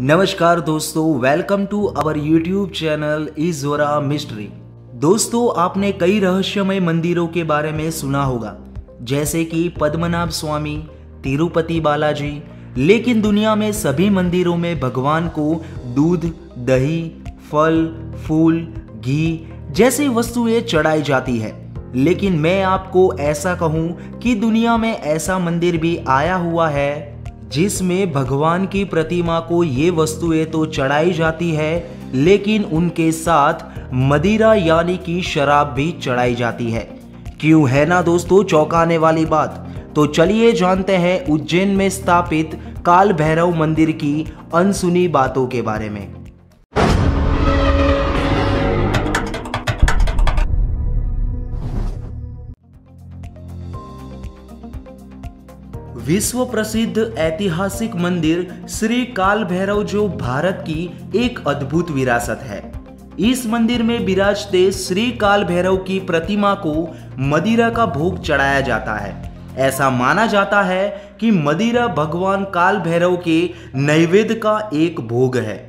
नमस्कार दोस्तों, welcome to our YouTube channel इज़ोरा मिस्ट्री। दोस्तों, आपने कई रहस्यमय मंदिरों के बारे में सुना होगा, जैसे कि पद्मनाभ स्वामी, तिरुपति बालाजी। लेकिन दुनिया में सभी मंदिरों में भगवान को दूध, दही, फल, फूल, घी जैसी वस्तुएं चढ़ाई जाती है। लेकिन मैं आपको ऐसा कहूं कि दुनिया में ऐसा मंदिर भी आया हुआ है जिसमें भगवान की प्रतिमा को ये वस्तुएं तो चढ़ाई जाती है, लेकिन उनके साथ मदिरा यानी कि शराब भी चढ़ाई जाती है। क्यों है ना दोस्तों चौंकाने वाली बात। तो चलिए जानते हैं उज्जैन में स्थापित काल भैरव मंदिर की अनसुनी बातों के बारे में। विश्व प्रसिद्ध ऐतिहासिक मंदिर श्री काल भैरव जो भारत की एक अद्भुत विरासत है। इस मंदिर में विराजते श्री काल भैरव की प्रतिमा को मदिरा का भोग चढ़ाया जाता है। ऐसा माना जाता है कि मदिरा भगवान काल भैरव के नैवेद्य का एक भोग है।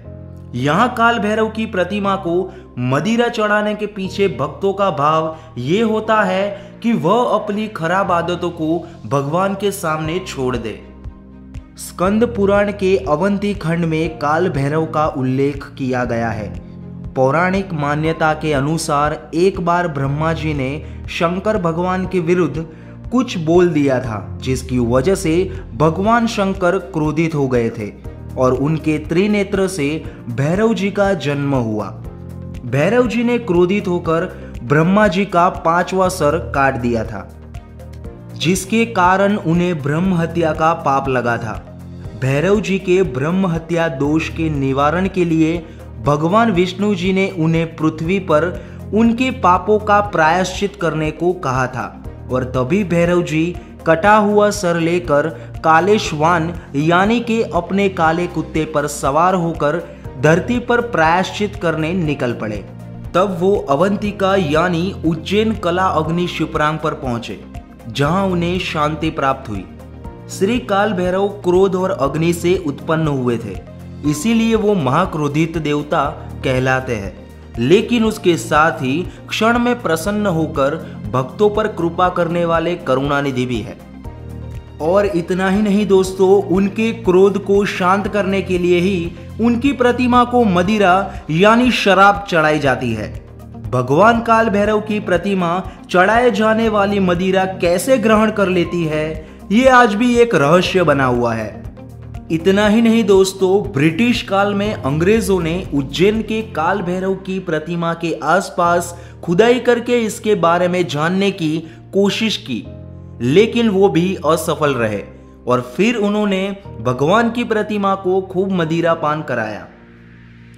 यहाँ काल भैरव की प्रतिमा को मदिरा चढ़ाने के पीछे भक्तों का भाव ये होता है कि वह अपनी खराब आदतों को भगवान के सामने छोड़ दे। स्कंद पुराण के अवंती खंड में काल भैरव का उल्लेख किया गया है। पौराणिक मान्यता के अनुसार एक बार ब्रह्मा जी ने शंकर भगवान के विरुद्ध कुछ बोल दिया था, जिसकी वजह से भगवान शंकर क्रोधित हो गए थे और उनके त्रिनेत्र से भैरव जी का जन्म हुआ। भैरव जी ने क्रोधित होकर ब्रह्मा जी का 5वां सर काट दिया था, जिसके कारण उन्हें ब्रह्म हत्या का पाप लगा था। भैरव जी के ब्रह्म हत्या दोष के निवारण के लिए भगवान विष्णु जी ने उन्हें पृथ्वी पर उनके पापों का प्रायश्चित करने को कहा था, और तभी भैरव जी कटा हुआ सर लेकर काले श्वान यानी कि अपने काले कुत्ते पर सवार होकर धरती पर प्रायश्चित करने निकल पड़े। तब वो अवंतिका यानी उज्जैन कला अग्नि शिवरांग पर पहुंचे, जहां उन्हें शांति प्राप्त हुई। श्री काल भैरव क्रोध और अग्नि से उत्पन्न हुए थे, इसीलिए वो महाक्रोधित देवता कहलाते हैं। लेकिन उसके साथ ही क्षण में प्रसन्न होकर भक्तों पर कृपा करने वाले करुणानिधि भी है। और इतना ही नहीं दोस्तों, उनके क्रोध को शांत करने के लिए ही उनकी प्रतिमा को मदिरा यानी शराब चढ़ाई जाती है। भगवान काल भैरव की प्रतिमा चढ़ाए जाने वाली मदिरा कैसे ग्रहण कर लेती है, ये आज भी एक रहस्य बना हुआ है। इतना ही नहीं दोस्तों, ब्रिटिश काल में अंग्रेजों ने उज्जैन के काल भैरव की प्रतिमा के आसपास खुदाई करके इसके बारे में जानने की कोशिश की, लेकिन वो भी असफल रहे। और फिर उन्होंने भगवान की प्रतिमा को खूब मदिरा पान कराया,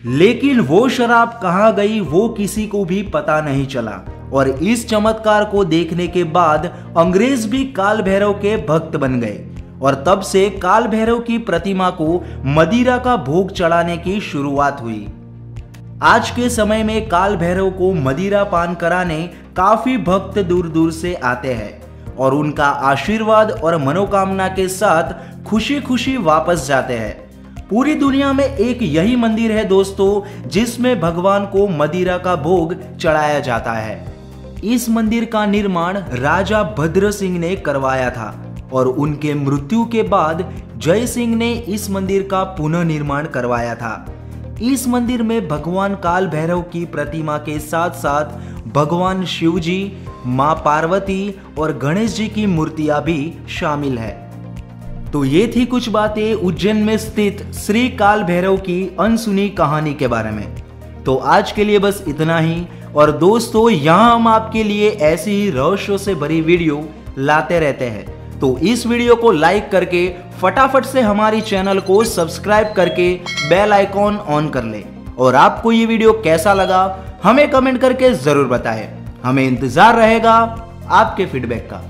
लेकिन वो शराब कहाँ गई वो किसी को भी पता नहीं चला। और इस चमत्कार को देखने के बाद अंग्रेज भी काल भैरव के भक्त बन गए, और तब से काल भैरव की प्रतिमा को मदिरा का भोग चढ़ाने की शुरुआत हुई। आज के समय में काल भैरव को मदिरा पान कराने काफी भक्त दूर दूर से आते हैं और उनका आशीर्वाद और मनोकामना के साथ खुशी खुशी वापस जाते हैं। पूरी दुनिया में एक यही मंदिर है दोस्तों, जिसमें भगवान को मदिरा का भोग चढ़ाया जाता है। इस मंदिर का निर्माण राजा भद्र सिंह ने करवाया था, और उनके मृत्यु के बाद जय सिंह ने इस मंदिर का पुनः निर्माण करवाया था। इस मंदिर में भगवान काल भैरव की प्रतिमा के साथ साथ भगवान शिव जी, मां पार्वती और गणेश जी की मूर्तियां भी शामिल है। तो ये थी कुछ बातें उज्जैन में स्थित श्री काल भैरव की अनसुनी कहानी के बारे में। तो आज के लिए बस इतना ही। और दोस्तों, यहाँ हम आपके लिए ऐसी ही रहस्यों से भरी वीडियो लाते रहते हैं। तो इस वीडियो को लाइक करके फटाफट से हमारी चैनल को सब्सक्राइब करके बेल आइकॉन ऑन कर लें। और आपको ये वीडियो कैसा लगा हमें कमेंट करके जरूर बताएं। हमें इंतजार रहेगा आपके फीडबैक का।